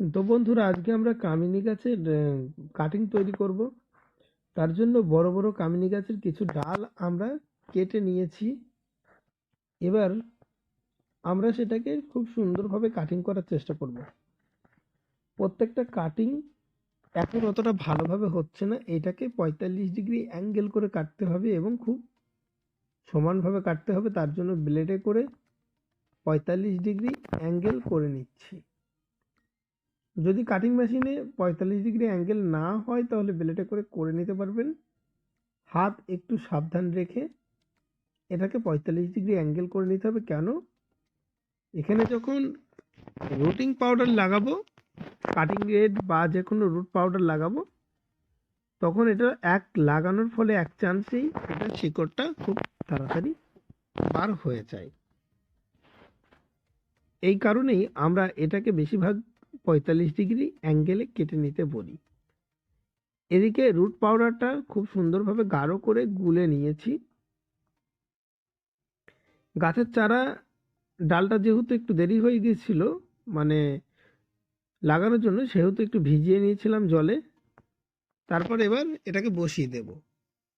তো বন্ধুরা, আজকে আমরা কামিনী গাছের কাটিং তৈরি করব। তার জন্য বড় বড় কামিনী গাছের কিছু ডাল আমরা কেটে নিয়েছি। এবার আমরা সেটাকে খুব সুন্দরভাবে কাটিং করার চেষ্টা করব। প্রত্যেকটা কাটিং এখন অতটা ভালোভাবে হচ্ছে না, এটাকে 45 ডিগ্রি অ্যাঙ্গেল করে কাটতে হবে এবং খুব সমানভাবে কাটতে হবে। তার জন্য ব্লেডে করে 45 ডিগ্রি অ্যাঙ্গেল করে নিচ্ছি। যদি কাটিং মেশিনে 45 ডিগ্রি অ্যাঙ্গেল না হয় তাহলে ব্লেডে করে নিতে পারবেন। হাত একটু সাবধান রেখে এটাকে 45 ডিগ্রি অ্যাঙ্গেল করে নিতে হবে। কেন? এখানে যখন রুটিং পাউডার লাগাবো, কাটিং রেড বা যে কোনো রুট পাউডার লাগাবো, তখন এটা লাগানোর ফলে এক চান্সেই এটা শিকড়টা খুব তাড়াতাড়ি বার হয়ে যায়। এই কারণেই আমরা এটাকে বেশিরভাগ 45 ডিগ্রি অ্যাঙ্গেলে কেটে নিতে বলি। এদিকে রুট পাউডারটা খুব সুন্দরভাবে গাঢ় করে গুলে নিয়েছি। গাছের চারা ডালটা যেহেতু একটু দেরি হয়ে গিয়েছিল মানে লাগানোর জন্য, সেহেতু একটু ভিজিয়ে নিয়েছিলাম জলে। তারপর এবার এটাকে বসিয়ে দেব।